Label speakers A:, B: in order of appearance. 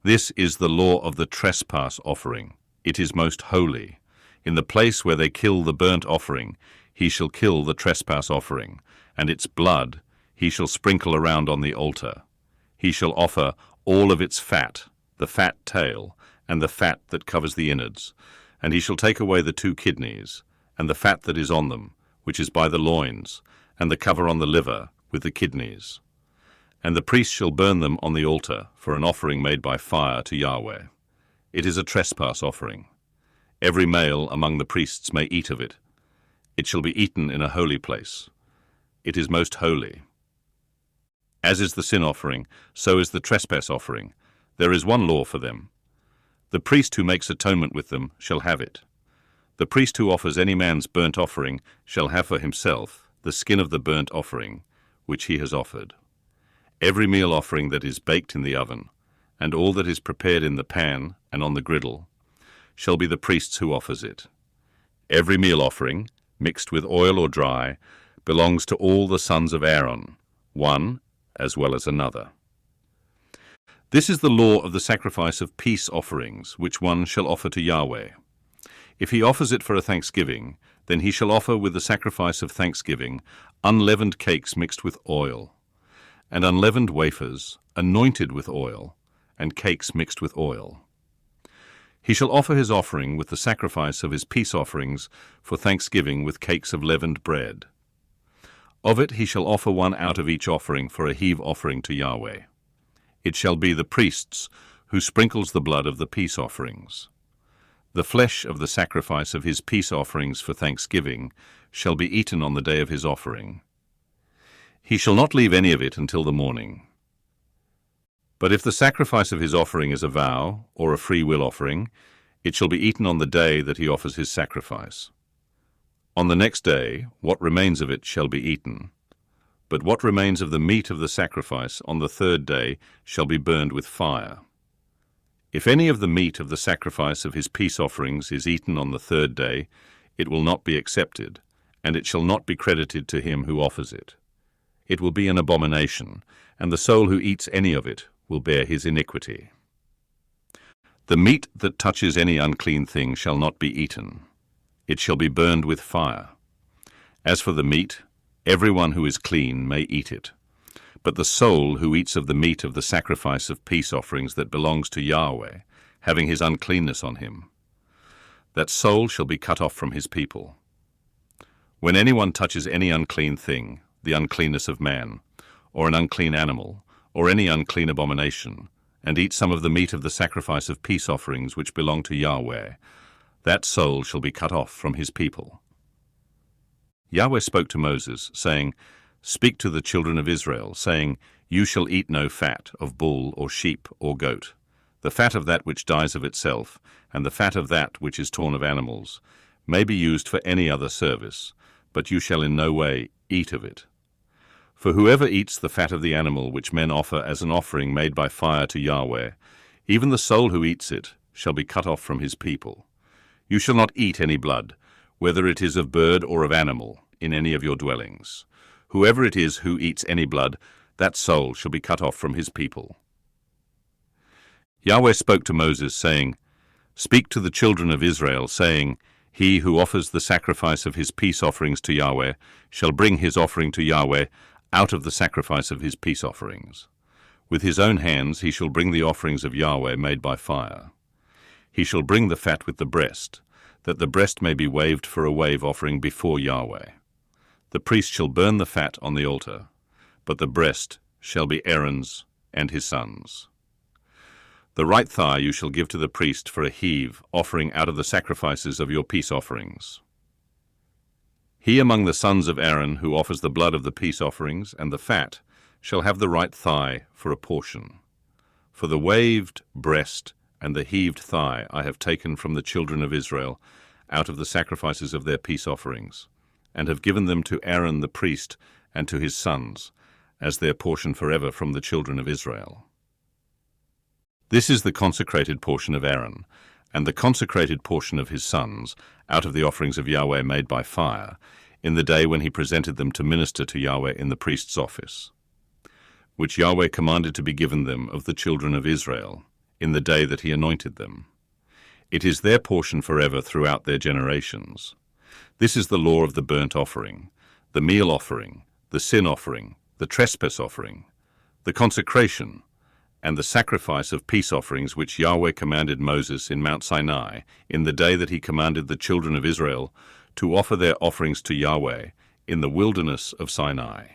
A: This is the law of the trespass offering. It is most holy. In the place where they kill the burnt offering, he shall kill the trespass offering, and its blood he shall sprinkle around on the altar. He shall offer all of its fat, the fat tail, and the fat that covers the innards, and he shall take away the 2 kidneys, and the fat that is on them, which is by the loins, and the cover on the liver, with the kidneys. And the priest shall burn them on the altar for an offering made by fire to Yahweh. It is a trespass offering. Every male among the priests may eat of it. It shall be eaten in a holy place. It is most holy. As is the sin offering, so is the trespass offering. There is one law for them. The priest who makes atonement with them shall have it. The priest who offers any man's burnt offering shall have for himself the skin of the burnt offering, which he has offered. Every meal offering that is baked in the oven, and all that is prepared in the pan and on the griddle, shall be the priest's who offers it. Every meal offering, mixed with oil or dry, belongs to all the sons of Aaron, one as well as another. This is the law of the sacrifice of peace offerings, which one shall offer to Yahweh. If he offers it for a thanksgiving, then he shall offer with the sacrifice of thanksgiving unleavened cakes mixed with oil, and unleavened wafers, anointed with oil, and cakes mixed with oil. He shall offer his offering with the sacrifice of his peace offerings for thanksgiving with cakes of leavened bread. Of it he shall offer one out of each offering for a heave offering to Yahweh. It shall be the priest's who sprinkles the blood of the peace offerings. The flesh of the sacrifice of his peace offerings for thanksgiving shall be eaten on the day of his offering. He shall not leave any of it until the morning. But if the sacrifice of his offering is a vow or a free will offering, it shall be eaten on the day that he offers his sacrifice. On the next day, what remains of it shall be eaten. But what remains of the meat of the sacrifice on the 3rd day shall be burned with fire. If any of the meat of the sacrifice of his peace offerings is eaten on the 3rd day, it will not be accepted, and it shall not be credited to him who offers it. It will be an abomination, and the soul who eats any of it will bear his iniquity. The meat that touches any unclean thing shall not be eaten. It shall be burned with fire. As for the meat, everyone who is clean may eat it. But the soul who eats of the meat of the sacrifice of peace offerings that belongs to Yahweh, having his uncleanness on him, that soul shall be cut off from his people. When anyone touches any unclean thing, the uncleanness of man, or an unclean animal, or any unclean abomination, and eat some of the meat of the sacrifice of peace offerings which belong to Yahweh, that soul shall be cut off from his people. Yahweh spoke to Moses, saying, Speak to the children of Israel, saying, You shall eat no fat of bull or sheep or goat, the fat of that which dies of itself, and the fat of that which is torn of animals, may be used for any other service, but you shall in no way eat of it. For whoever eats the fat of the animal which men offer as an offering made by fire to Yahweh, even the soul who eats it shall be cut off from his people. You shall not eat any blood, whether it is of bird or of animal, in any of your dwellings. Whoever it is who eats any blood, that soul shall be cut off from his people. Yahweh spoke to Moses, saying, Speak to the children of Israel, saying, He who offers the sacrifice of his peace offerings to Yahweh shall bring his offering to Yahweh out of the sacrifice of his peace offerings. With his own hands he shall bring the offerings of Yahweh made by fire. He shall bring the fat with the breast, that the breast may be waved for a wave offering before Yahweh. The priest shall burn the fat on the altar, but the breast shall be Aaron's and his sons. The right thigh you shall give to the priest for a heave offering out of the sacrifices of your peace offerings. He among the sons of Aaron who offers the blood of the peace offerings and the fat shall have the right thigh for a portion. For the waved breast and the heaved thigh I have taken from the children of Israel out of the sacrifices of their peace offerings, and have given them to Aaron the priest and to his sons, as their portion forever from the children of Israel. This is the consecrated portion of Aaron, and the consecrated portion of his sons, out of the offerings of Yahweh made by fire, in the day when he presented them to minister to Yahweh in the priest's office, which Yahweh commanded to be given them of the children of Israel, in the day that he anointed them. It is their portion forever throughout their generations. This is the law of the burnt offering, the meal offering, the sin offering, the trespass offering, the consecration, and the sacrifice of peace offerings which Yahweh commanded Moses in Mount Sinai in the day that he commanded the children of Israel to offer their offerings to Yahweh in the wilderness of Sinai.